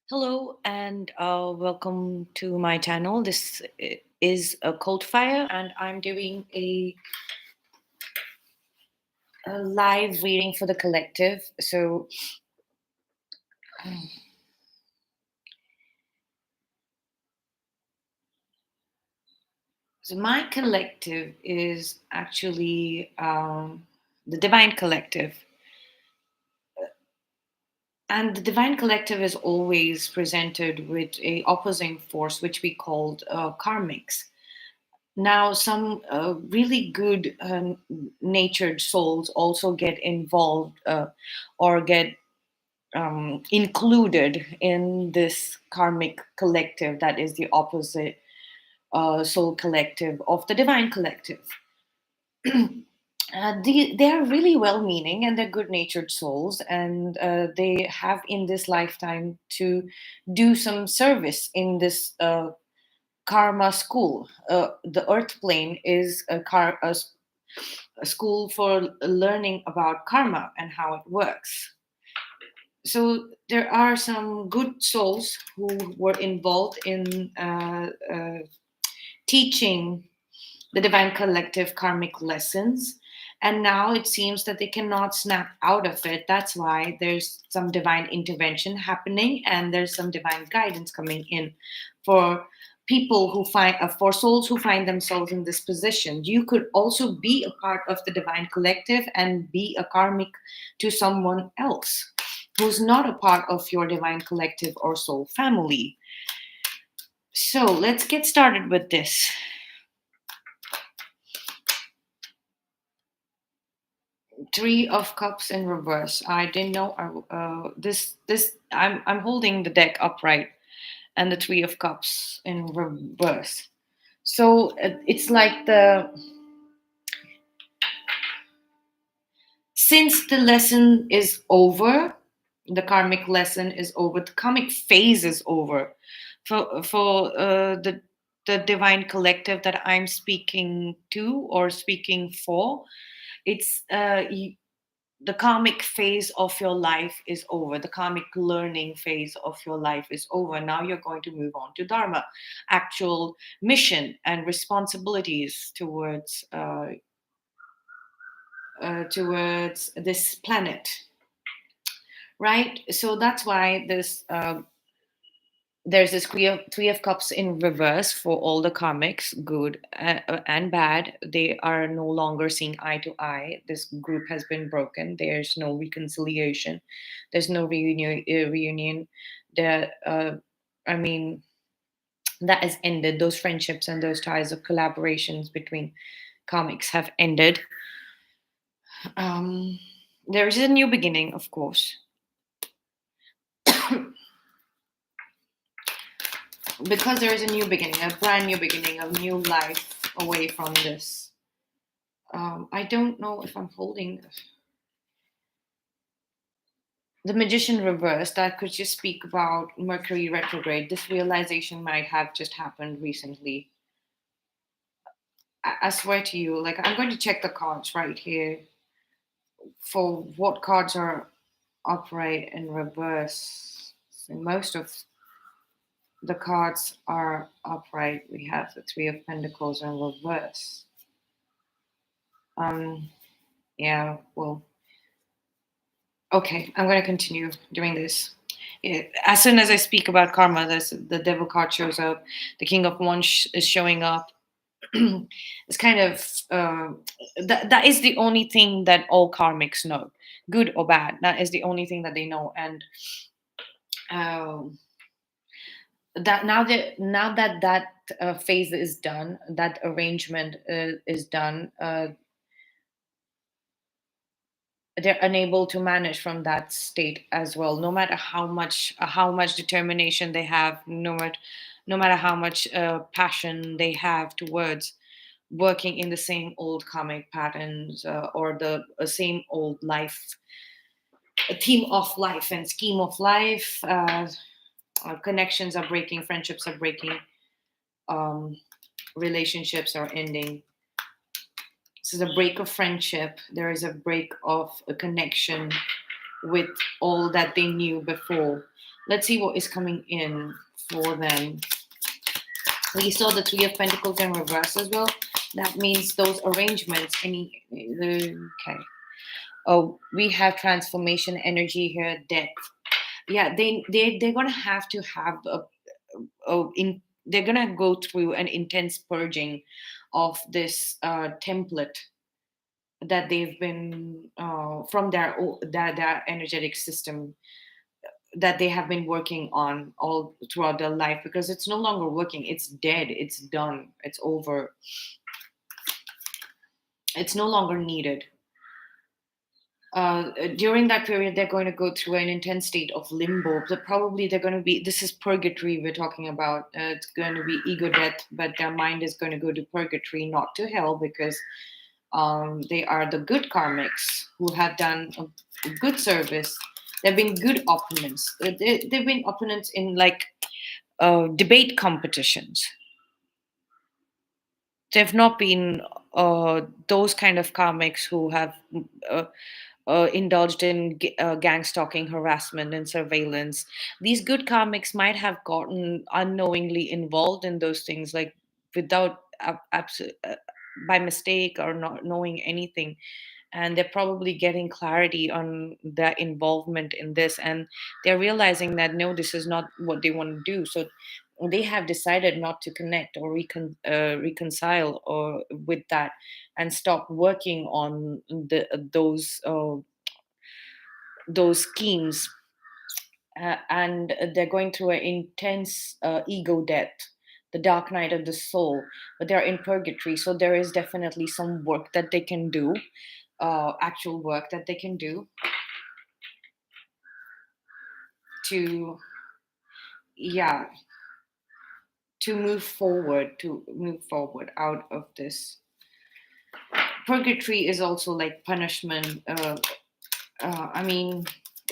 Hello and welcome to my channel. This is a Cold Fire, and I'm doing a live reading for the collective. So my collective is actually the Divine Collective, and the Divine Collective is always presented with a opposing force, which we called karmics. Now, some really good natured souls also get involved or get included in this karmic collective that is the opposite soul collective of the divine collective. They are really well meaning and they're good natured souls, and they have in this lifetime to do some service in this karma school. The earth plane is a school for learning about karma and how it works. So there are some good souls who were involved in teaching the divine collective karmic lessons, and now it seems that they cannot snap out of it. That's why there's some divine intervention happening, and there's some divine guidance coming in for people who find for souls who find themselves in this position. You could also be a part of the divine collective and be a karmic to someone else who's not a part of your divine collective or soul family. So let's get started with this. Three of Cups in reverse. I didn't know this. I'm holding the deck upright, and the Three of Cups in reverse. So it's like the since the lesson is over, the karmic lesson is over, the karmic phase is over for the divine collective that I'm speaking to or speaking for. It's the karmic phase of your life is over. The karmic learning phase of your life is over. Now you're going to move on to dharma, actual mission and responsibilities towards this planet, right? So that's why there's this three of cups in reverse for all the karmics, good and bad. They are no longer seeing eye to eye. This group has been broken. There's no reconciliation. There's no reunion. There, I mean, that has ended. Those friendships and those ties of collaborations between karmics have ended. Um, there is a new beginning, of course. Because there is a new beginning, a brand new beginning, a new life away from this. I don't know if I'm holding the Magician reverse. That could just speak about Mercury retrograde. This realization might have just happened recently. I swear to you, like I'm going to check the cards right here for what cards are upright and reverse. So most of the cards are upright. We have the Three of Pentacles in reverse. Yeah, well, okay, I'm going to continue doing this. Yeah, as soon as I speak about karma, the devil card shows up. The King of Wands is showing up. It's kind of that is the only thing that all karmics know, good or bad. That is the only thing that they know, and um, that now that phase is done, that arrangement is done. They're unable to manage from that state as well, no matter how much determination they have, no matter how much passion they have towards working in the same old karmic patterns, or the same old life theme of life and scheme of life. Connections are breaking, friendships are breaking, um, relationships are ending. This is a break of friendship. There is a break of a connection with all that they knew before. Let's see what is coming in for them. We saw the Three of Pentacles in reverse as well. That means those arrangements. Okay. Oh, we have transformation energy here. Death. Yeah, they're gonna have to have they're gonna go through an intense purging of this template that they've been from their energetic system that they have been working on all throughout their life, because it's no longer working. It's dead. It's done. It's over. It's no longer needed. During that period, they're going to go through an intense state of limbo. But probably they're going to be, this is purgatory we're talking about. It's going to be ego death, but their mind is going to go to purgatory, not to hell, because they are the good karmics who have done a good service. They've been good opponents. They've been opponents in like debate competitions. They've not been those kind of karmics who have uh, indulged in gang stalking, harassment, and surveillance. These good karmics might have gotten unknowingly involved in those things, like without by mistake or not knowing anything, and they're probably getting clarity on their involvement in this, and they're realizing that no, this is not what they want to do. So they have decided not to connect or reconcile or with that, and stop working on those schemes, and they're going through an intense ego death, the dark night of the soul, but they're in purgatory. So there is definitely some work that they can do, actual work that they can do to, yeah, to move forward out of this. Purgatory is also like punishment. I mean,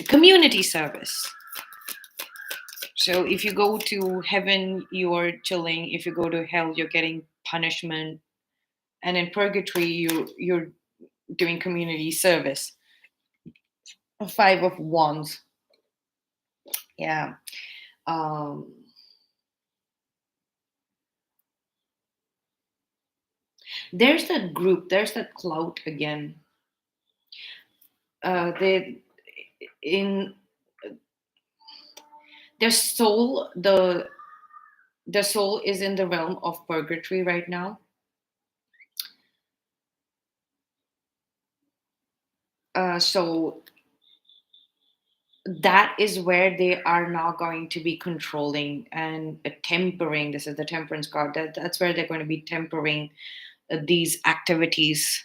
community service. So if you go to heaven, you're chilling. If you go to hell, you're getting punishment. And in purgatory, you're doing community service. A Five of Wands. Yeah. Um, there's that group. There's that clout again. They in their soul. The soul is in the realm of purgatory right now. So that is where they are now going to be controlling and tempering. This is the temperance card. That's where they're going to be tempering these activities,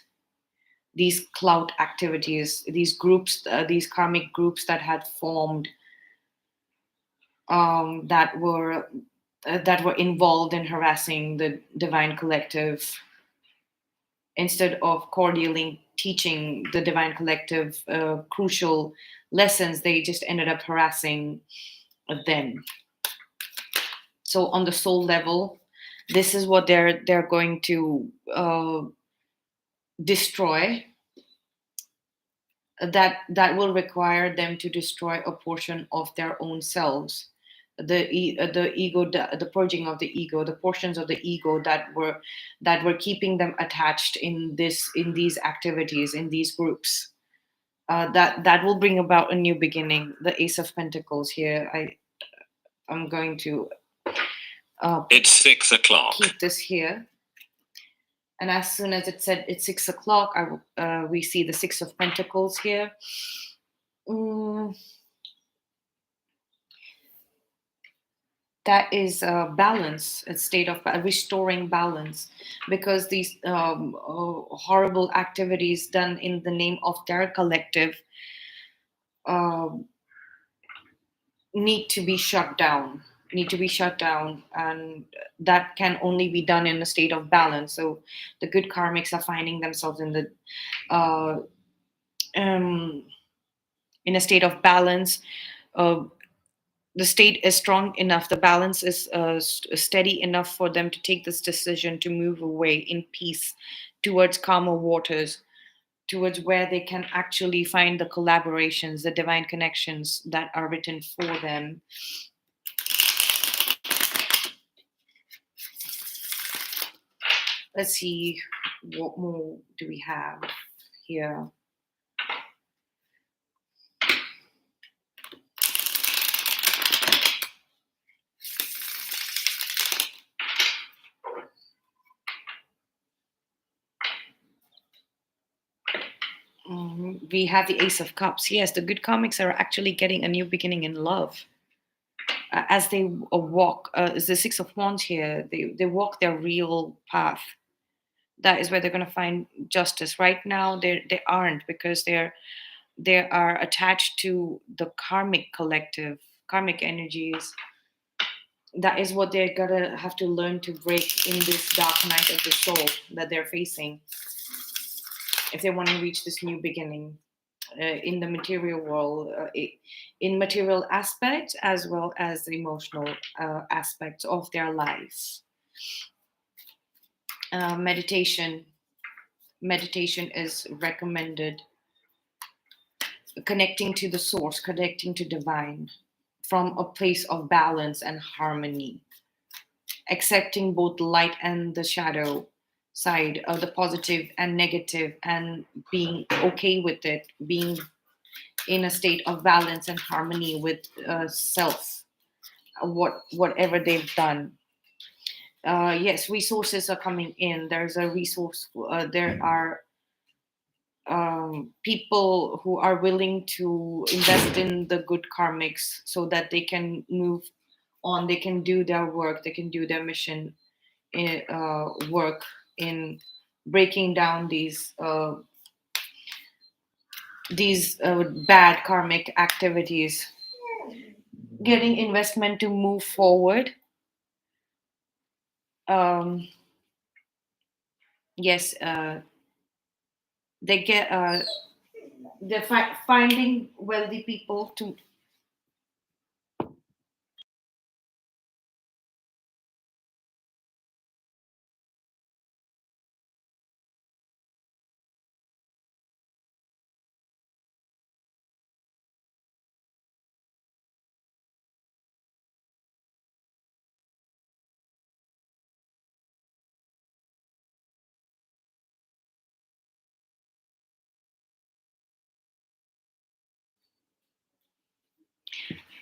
these clout activities, these groups, these karmic groups that had formed, that were involved in harassing the divine collective. Instead of cordially teaching the divine collective crucial lessons, they just ended up harassing them. So on the soul level, this is what they're going to destroy. That will require them to destroy a portion of their own selves, the ego, the purging of the ego, the portions of the ego that were keeping them attached in these activities, in these groups. That will bring about a new beginning. The Ace of Pentacles here. I'm going to it's 6 o'clock. Keep this here. And as soon as it said it's 6 o'clock, we see the Six of Pentacles here. Mm, that is balance, a state of restoring balance, because these horrible activities done in the name of their collective uh, need to be shut down. And that can only be done in a state of balance. So the good karmics are finding themselves uh, um, in a state of balance. uh, the state is strong enough, the balance is steady enough for them to take this decision to move away in peace towards calmer waters, towards where they can actually find the collaborations, the divine connections that are written for them. Let's see, what more do we have here? We have the Ace of Cups. Yes, the good comics are actually getting a new beginning in love. As they walk, is the Six of Wands here. They walk their real path. That is where they're going to find justice. Right now, they aren't, because they are attached to the karmic collective, karmic energies. That is what they're gonna have to learn to break in this dark night of the soul that they're facing, if they want to reach this new beginning in the material world, in material aspects as well as the emotional aspects of their lives. Meditation. Meditation is recommended. Connecting to the source, connecting to divine from a place of balance and harmony, accepting both the light and the shadow side, of the positive and negative, and being okay with it, being in a state of balance and harmony with self, whatever they've done. Yes, resources are coming in. There's a resource. There are people who are willing to invest in the good karmics so that they can move on. They can do their work. They can do their mission work in breaking down these bad karmic activities, getting investment to move forward. Um, yes, they get they're finding wealthy people to.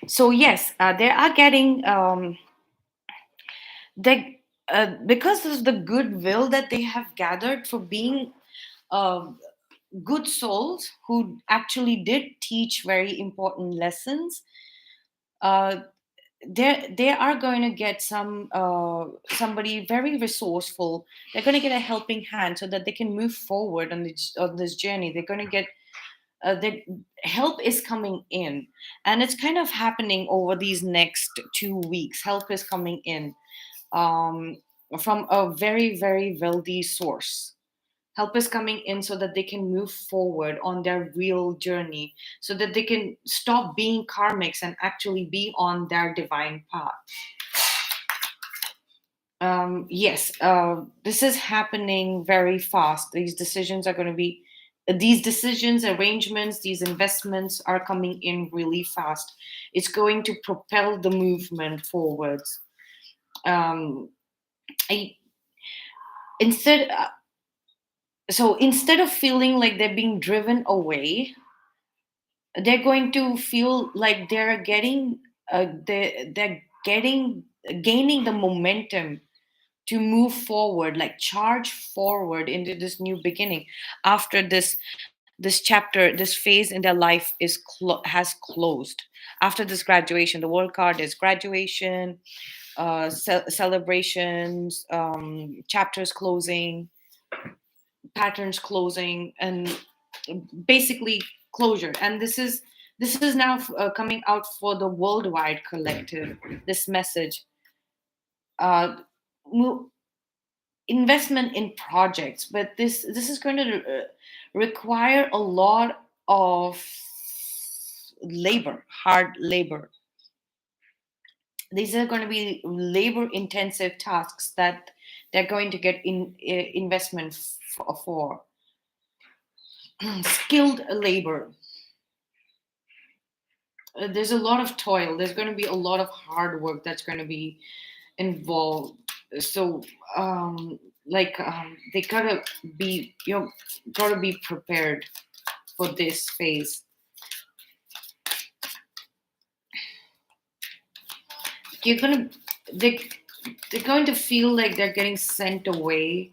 So yes, they are getting they because of the goodwill that they have gathered for being uh, good souls who actually did teach very important lessons. Uh, they are going to get somebody very resourceful. They're going to get a helping hand so that they can move forward on this journey. They're going to get the help is coming in, and it's kind of happening over these next 2 weeks. Help is coming in um, from a very, very wealthy source. Help is coming in so that they can move forward on their real journey, so that they can stop being karmics and actually be on their divine path. Yes, this is happening very fast. These decisions, arrangements, these investments are coming in really fast. It's going to propel the movement forwards. Um, I, instead, so instead of feeling like they're being driven away, they're going to feel like they're getting gaining the momentum to move forward, like charge forward into this new beginning after this chapter, this phase in their life has closed. After this graduation, the world card is graduation, celebrations, chapters closing, patterns closing, and basically closure. And this is now coming out for the worldwide collective, this message. uh, mo- Investment in projects, but this is going to require a lot of labor, hard labor. These are going to be labor intensive tasks that they're going to get investment for. Skilled labor. There's a lot of toil. There's going to be a lot of hard work that's going to be involved. So, they gotta be, gotta be prepared for this phase. You're gonna, they, they're going to feel like they're getting sent away,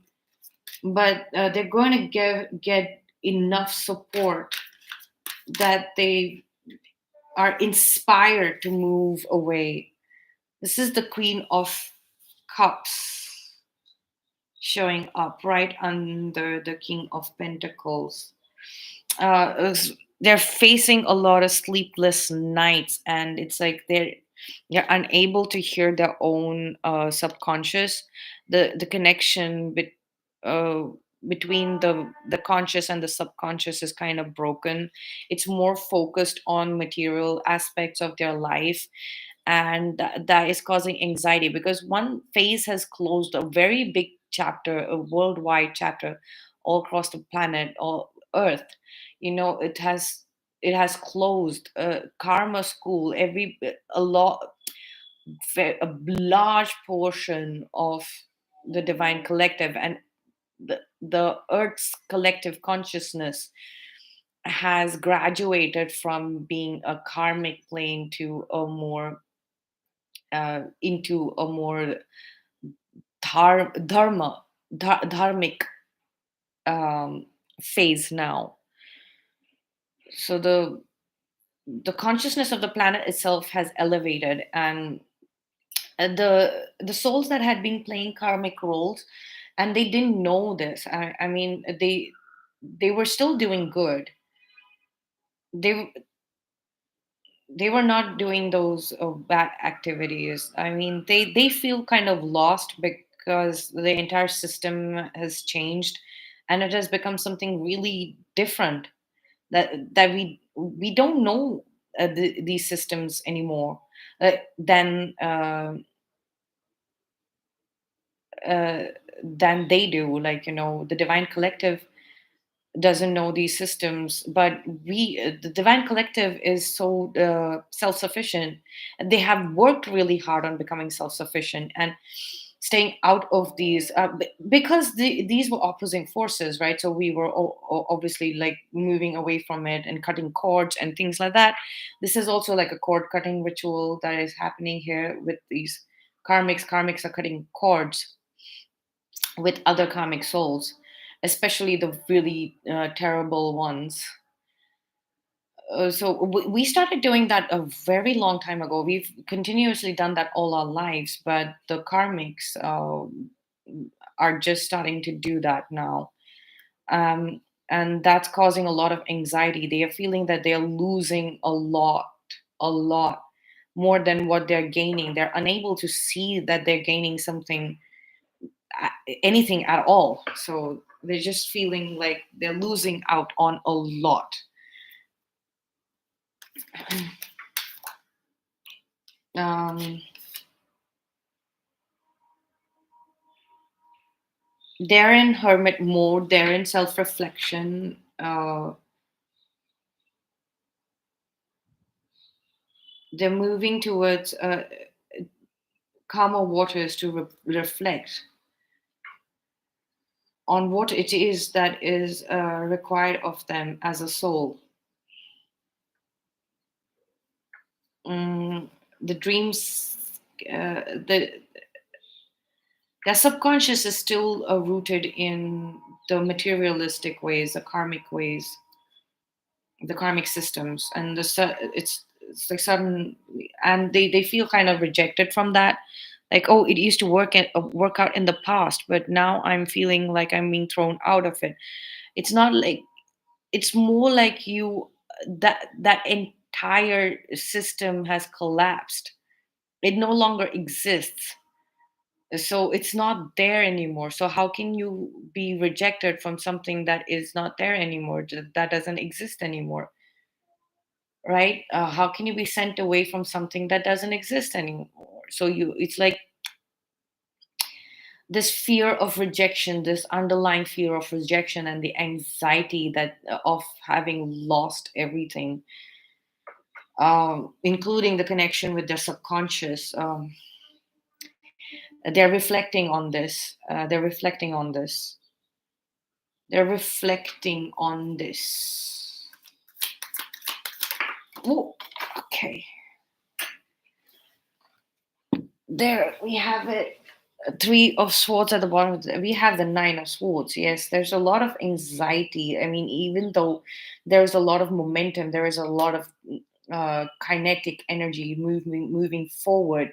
but they're going to get enough support that they are inspired to move away. This is the Queen of Cups showing up right under the King of Pentacles. They're facing a lot of sleepless nights, and it's like they're unable to hear their own subconscious. The connection uh, between the conscious and the subconscious is kind of broken. It's more focused on material aspects of their life, and that is causing anxiety because one phase has closed a very big chapter, a worldwide chapter, all across the planet or Earth. It has closed karma school. Every a lot a large portion of the divine collective and the Earth's collective consciousness has graduated from being a karmic plane to a more into a more dharmic phase now. So the consciousness of the planet itself has elevated, and the souls that had been playing karmic roles, and they didn't know this. I mean, they were still doing good. They were not doing those bad activities. I mean, they feel kind of lost because the entire system has changed, and it has become something really different that we don't know these systems anymore than uh, than they do. Like, the divine collective doesn't know these systems, but the divine collective is so self-sufficient. They have worked really hard on becoming self-sufficient and staying out of these because these were opposing forces, right? So we were obviously like moving away from it and cutting cords and things like that. This is also like a cord cutting ritual that is happening here with these karmics are cutting cords with other karmic souls, especially the really terrible ones. So we started doing that a very long time ago. We've continuously done that all our lives, but the karmics are just starting to do that now. Um, and that's causing a lot of anxiety. They are feeling that they're losing a lot more than what they're gaining. They're unable to see that they're gaining something, anything at all. So they're just feeling like they're losing out on a lot. Um, they're in hermit mode. They're in self-reflection. They're moving towards calmer waters to reflect on what it is that is required of them as a soul. Mm, the dreams, the their subconscious is still rooted in the materialistic ways, the karmic ways, the karmic systems, and it's like sudden, and they feel kind of rejected from that. Like, oh, it used to work out in the past, but now I'm feeling like I'm being thrown out of it. It's not like, it's more like that entire system has collapsed. It no longer exists, so it's not there anymore. So how can you be rejected from something that is not there anymore, that doesn't exist anymore, right? How can you be sent away from something that doesn't exist anymore? So it's like this fear of rejection, this underlying fear of rejection, and the anxiety that of having lost everything, including the connection with their subconscious. They're reflecting on this. They're reflecting on this. Oh, okay. There we have it. Three of swords at the bottom. We have the nine of swords. Yes, there's a lot of anxiety. I mean, even though there's a lot of momentum, there is a lot of kinetic energy moving forward.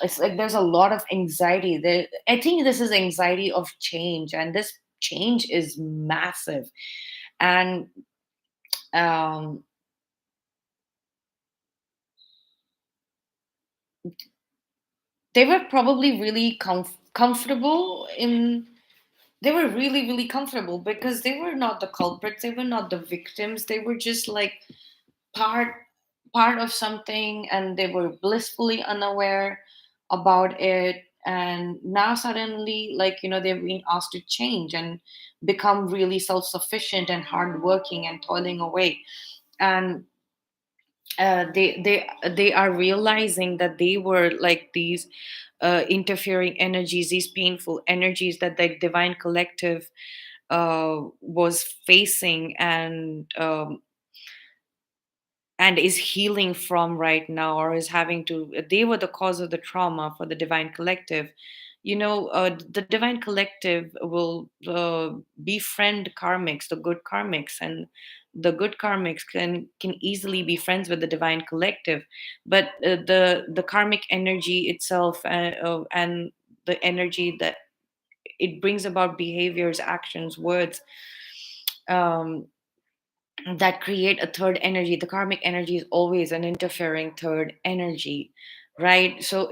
It's like there's a lot of anxiety there. I think this is anxiety of change, and this change is massive. And um, they were probably really comfortable in they were really really comfortable because they were not the culprits, they were not the victims, they were just like part part of something, and they were blissfully unaware about it. And now suddenly, like, they've been asked to change and become really self-sufficient and hardworking and toiling away. And they are realizing that they were like these interfering energies, these painful energies that the divine collective was facing, and is healing from right now, or is having to. They were the cause of the trauma for the divine collective. The divine collective will befriend karmics, the good karmics, and the good karmics can easily be friends with the divine collective. But the karmic energy itself, and the energy that it brings about, behaviors, actions, words, um, that create a third energy. The karmic energy is always an interfering third energy, right? So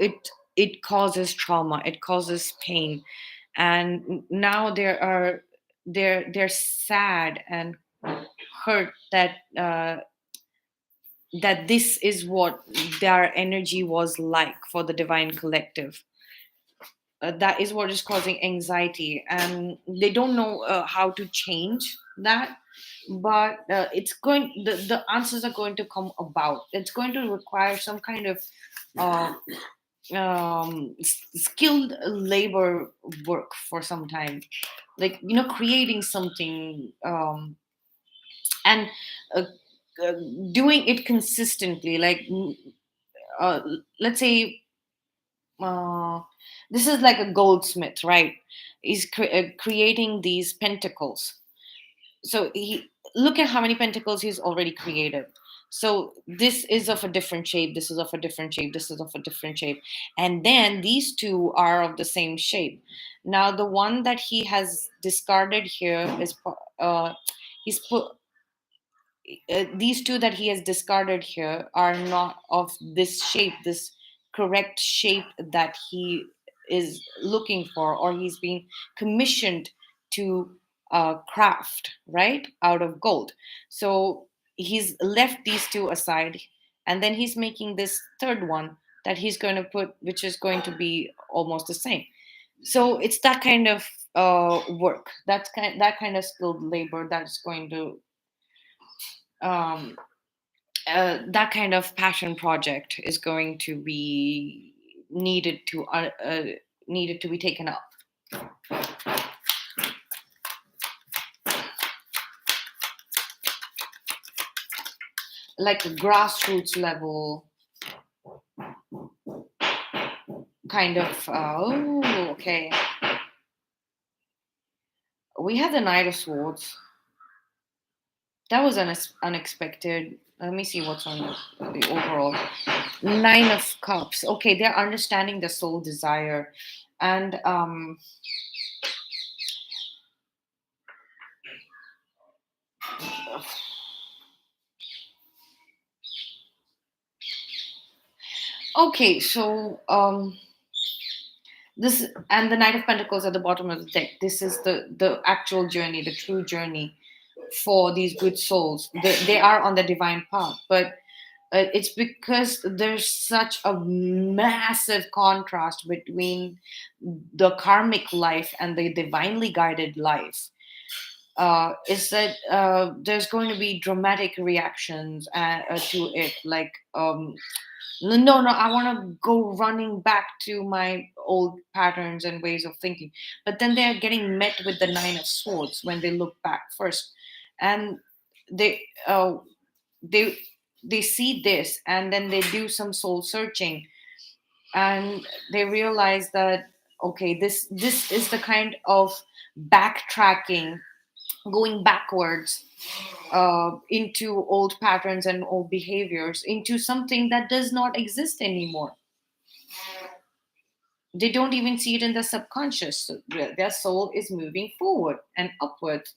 it causes trauma, it causes pain. And now they're sad and hurt that this is what their energy was like for the divine collective. That is what is causing anxiety, and they don't know how to change that. But the answers are going to come about. It's going to require some kind of uh, skilled labor work for some time, like, creating something, and uh, uh, doing it consistently, like, uh, let's say, uh, this is like a goldsmith, right? He's creating these pentacles. So he look at how many pentacles he's already created. So this is of a different shape, this is of a different shape, this is of a different shape, and then these two are of the same shape. Now the one that he has discarded here is he's put these two that he has discarded here are not of this shape, this correct shape that he is looking for, or he's being commissioned to craft, right, out of gold. So he's left these two aside, and then he's making this third one that he's going to put, which is going to be almost the same. So it's that kind of work, that kind of skilled labor that's going to um, that kind of passion project is going to be needed to be taken up, like a grassroots level kind of. Oh, okay. We have the Knight of Swords. That was unexpected. Let me see what's on the overall. Nine of Cups. Okay, they're understanding the soul desire, and okay, so this, and the Knight of Pentacles at the bottom of the deck. This is the actual journey, the true journey for these good souls. They are on the divine path, but It's because there's such a massive contrast between the karmic life and the divinely guided life. Is that there's going to be dramatic reactions to it, like no, I want to go running back to my old patterns and ways of thinking. But then they're getting met with the nine of swords when they look back first, and they uh, they they see this, and then they do some soul searching, and they realize that, okay, this is the kind of backtracking, going backwards into old patterns and old behaviors, into something that does not exist anymore. They don't even see it in the subconscious. So their soul is moving forward and upward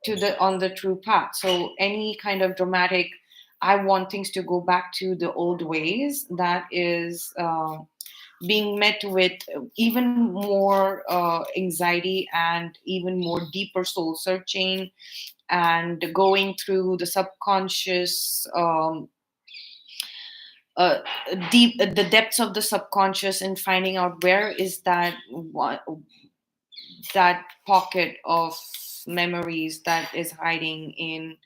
to the on the true path. So any kind of dramatic, I want things to go back to the old ways, that is being met with even more anxiety and even more deeper soul searching, and going through the subconscious, uh, deep the depths of the subconscious, and finding out where is that pocket of memories that is hiding in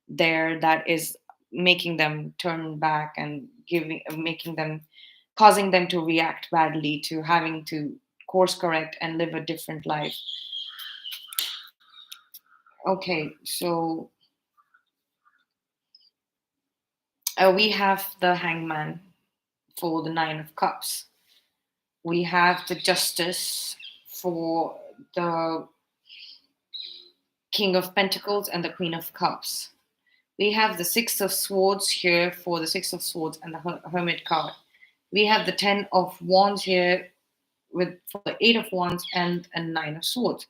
there, that is making them turn back and giving making them, causing them to react badly, to having to course correct and live a different life. Okay, so we have the hangman for the nine of cups. We have the justice for the king of pentacles and the queen of cups. We have the six of swords here for the six of swords and the hermit card. We have the 10 of wands here with for the 8 of wands and a 9 of swords.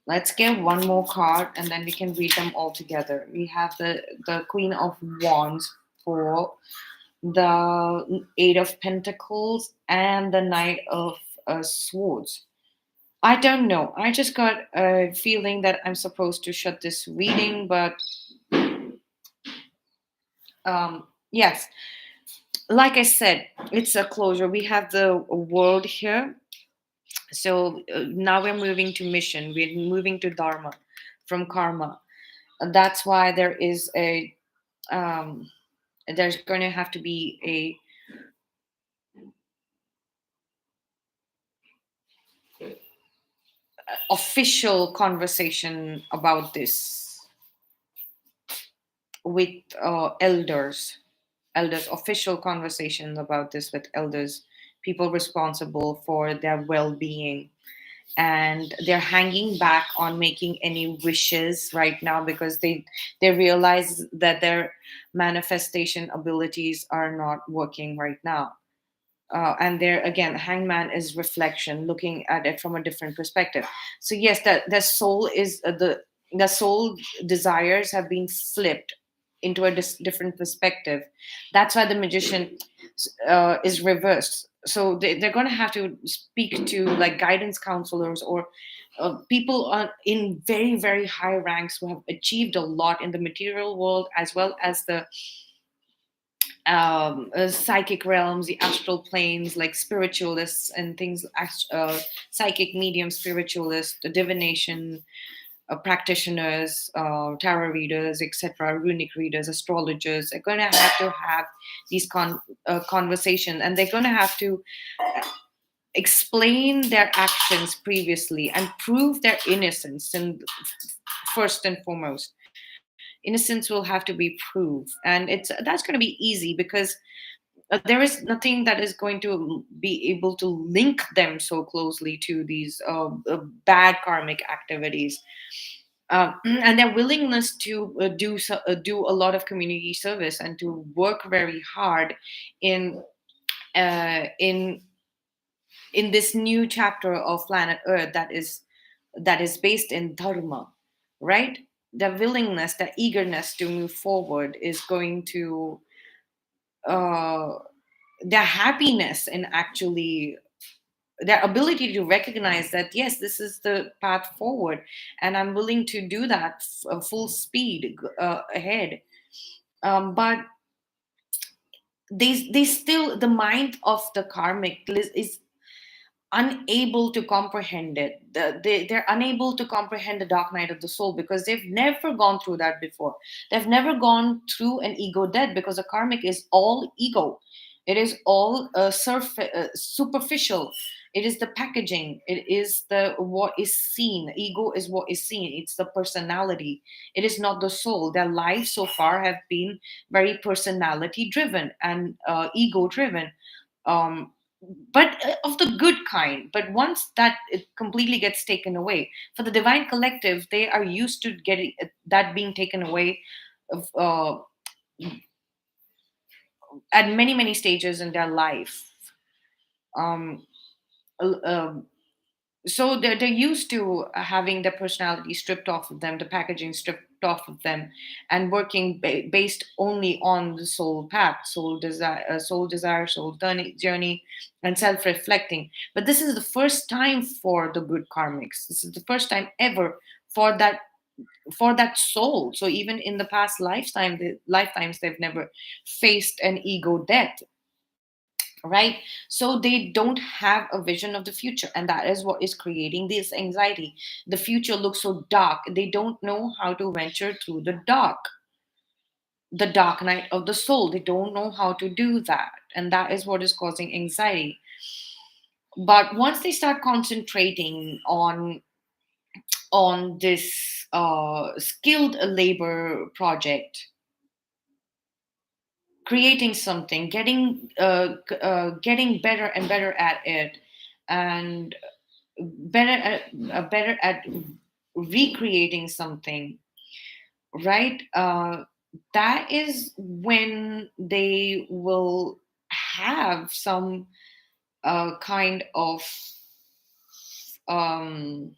Let's get one more card and then we can read them all together. We have the queen of wands for the 8 of pentacles and the knight of swords. I don't know, I just got a feeling that I'm supposed to shut this reading, but yes, like I said, it's a closure. We have the world here. So now we're moving to mission, we're moving to dharma from karma. That's why there is a there's going to have to be a official conversation about this with elders, official conversation about this with elders, people responsible for their well-being. And they're hanging back on making any wishes right now because they realize that their manifestation abilities are not working right now. And there again, hangman is reflection, looking at it from a different perspective. So yes, that the soul is the soul desires have been flipped into a different perspective. That's why the magician is reversed. So they're going to have to speak to like guidance counselors or people in very very high ranks who have achieved a lot in the material world, as well as the psychic realms, the astral planes, like spiritualists and things, psychic medium spiritualists, the divination practitioners, tarot readers, etc., runic readers, astrologers. Are going to have these conversations, and they're going to have to explain their actions previously and prove their innocence. And first and foremost, innocence will have to be proved, and that's going to be easy because there is nothing that is going to be able to link them so closely to these bad karmic activities. And their willingness to do a lot of community service and to work very hard in uh, in in this new chapter of planet Earth that is based in dharma, right? The willingness, the eagerness to move forward is going to uh, their happiness in actually their ability to recognize that yes, this is the path forward, and I'm willing to do that full speed ahead. But they still, the mind of the karmic is unable to comprehend it. They're unable to comprehend the dark night of the soul because they've never gone through that before. They've never gone through an ego death because a karmic is all ego. It is all superficial. It is the packaging. It is the what is seen. Ego is what is seen. It's the personality. It is not the soul. Their lives so far have been very personality driven and ego driven, um, but of the good kind. But once that it completely gets taken away, for the divine collective, they are used to getting that being taken away of, at many many stages in their life. Um, uh, um, so they're used to having their personality stripped off of them, the packaging stripped off of them, and working based only on the soul path, soul desire, soul journey, and self-reflecting. But this is the first time for the good karmics. This is the first time ever for that soul. So even in the past lifetimes, they've never faced an ego death, right? So they don't have a vision of the future, and that is what is creating this anxiety. The future looks so dark, they don't know how to venture through the dark night of the soul. They don't know how to do that, and that is what is causing anxiety. But once they start concentrating on this skilled labor project, creating something, getting better and better at it, and better at recreating something, right? That is when they will have some kind of um,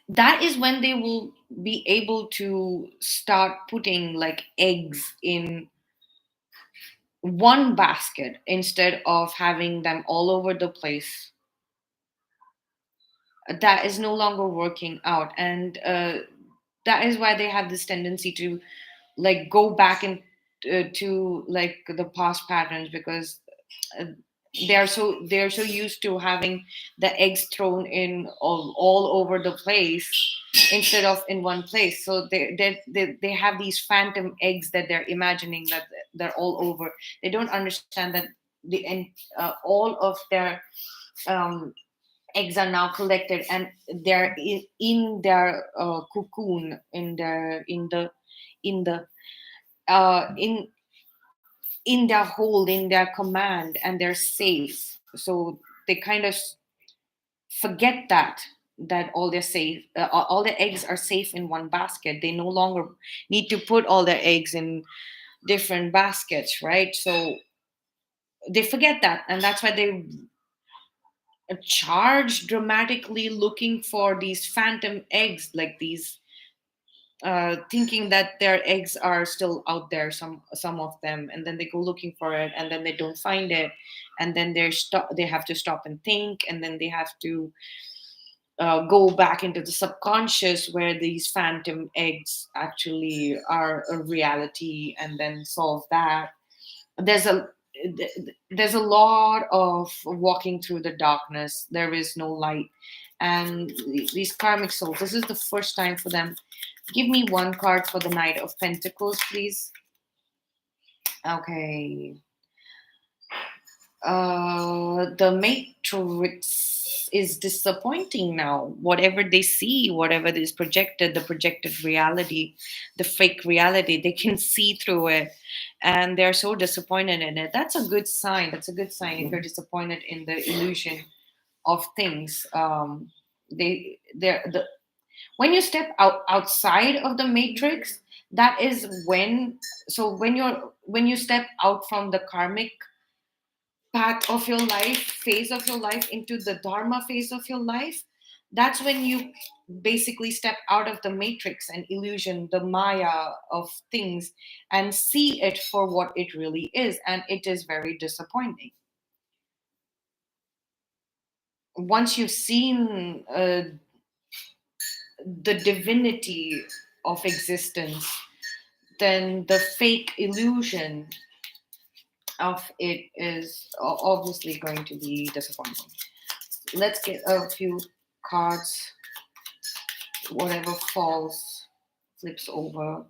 that is when they will be able to start putting like eggs in one basket instead of having them all over the place. That is no longer working out, and that is why they have this tendency to like go back in to like the past patterns, because uh, they're so used to having the eggs thrown in all over the place instead of in one place. So they have these phantom eggs that they're imagining that they're all over. They don't understand that all of their um, eggs are now collected, and they're in their cocoon, in the in their hold, in their command, and they're safe. So they kind of forget that all their eggs are safe in one basket. They no longer need to put all their eggs in different baskets, right? So they forget that, and that's why they charge dramatically looking for these phantom eggs, like these thinking that their eggs are still out there, some of them, and then they go looking for it, and then they don't find it, and then they have to stop and think, and then they have to go back into the subconscious where these phantom eggs actually are a reality, and then solve that. there's a there's a lot of walking through the darkness. There is no light, and these karmic souls, this is the first time for them. Give me one card for the Knight of Pentacles, please. Okay. The Matrix is disappointing now. Whatever they see, whatever is projected, the projected reality, the fake reality, they can see through it, and they're so disappointed in it. That's a good sign. That's a good sign if you're disappointed in the illusion of things. They're the When you step outside of the matrix, that is when. So when you step out from the karmic path of your life, phase of your life, into the dharma phase of your life, that's when you basically step out of the matrix and illusion, the maya of things, and see it for what it really is, and it is very disappointing. Once you've seen the divinity of existence, then the fake illusion of it is obviously going to be disappointing. Let's get a few cards. Whatever falls flips over.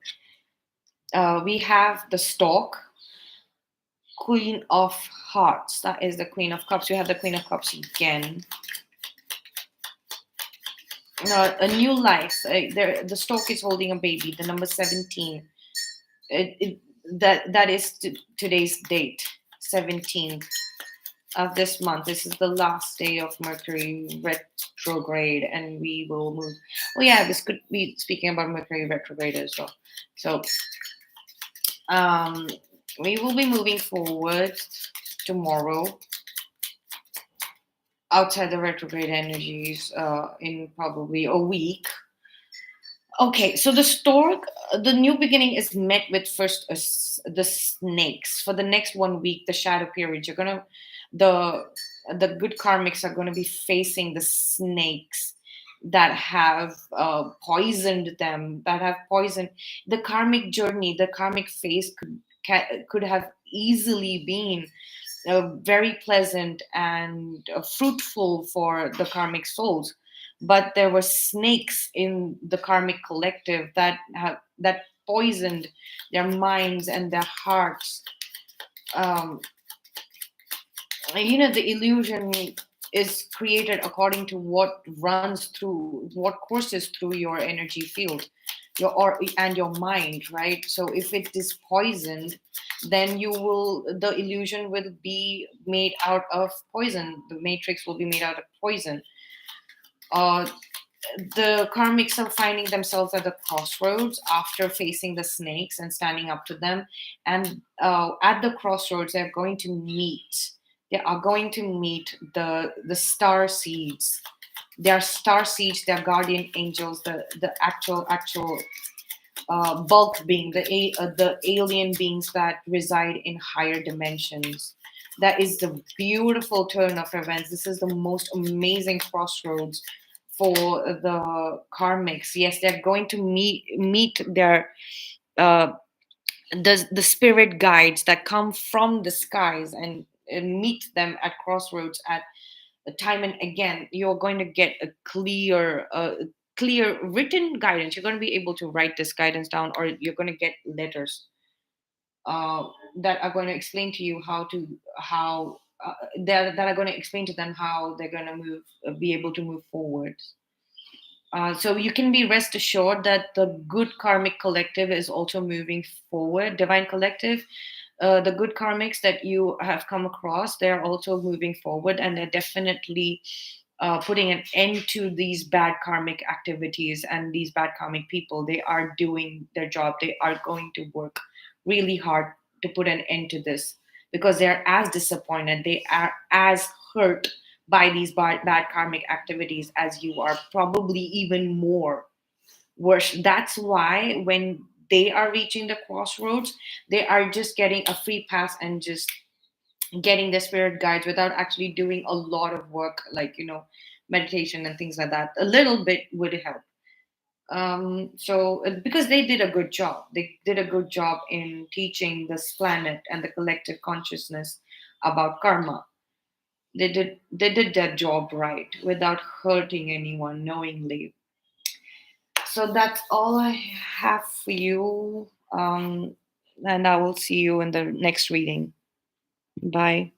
We have the Stork, Queen of Hearts. That is the Queen of Cups. We have the Queen of Cups again. A new life. The Stork is holding a baby. The number 17. That is today's date, 17th of this month. This is the last day of Mercury retrograde, and we will move. Oh yeah, this could be speaking about Mercury retrograde as well. So um, we will be moving forward tomorrow outside the retrograde energies in probably a week. Okay, so the stork, the new beginning is met with first the snakes. For the next 1 week, the shadow period, the the good karmics are gonna be facing the snakes that have poisoned them, that have poisoned the karmic journey. The karmic phase could have easily been very pleasant and fruitful for the karmic souls, but there were snakes in the karmic collective that poisoned their minds and their hearts. um, the illusion is created according to what runs through, what courses through your energy field, and your mind, right? So if it is poisoned, then the illusion will be made out of poison. The matrix will be made out of poison. uh, the karmics are finding themselves at the crossroads after facing the snakes and standing up to them. And at the crossroads, they're going to meet. They are going to meet the star seeds. They are star seeds. They are guardian angels. The actual bulk being the alien beings that reside in higher dimensions. That is the beautiful turn of events. This is the most amazing crossroads for the karmics. Yes, they're going to meet their uh, the spirit guides that come from the skies, and meet them at crossroads at time and again. You're going to get a clear written guidance. You're going to be able to write this guidance down, or you're going to get letters uh, that are going to explain to you how that are going to explain to them how they're going to be able to move forward. So you can be rest assured that the good karmic collective is also moving forward. Divine collective, the good karmics that you have come across, they're also moving forward, and they're definitely putting an end to these bad karmic activities and these bad karmic people. They are doing their job. They are going to work really hard to put an end to this, because they're as disappointed, they are as hurt by these bad karmic activities as you are, probably even more worse. That's why when they are reaching the crossroads, they are just getting a free pass and just getting the spirit guides without actually doing a lot of work, like meditation and things like that. A little bit would help. Because they did a good job, they did a good job in teaching this planet and the collective consciousness about karma. They did their job right without hurting anyone knowingly. So that's all I have for you. And I will see you in the next reading. Bye.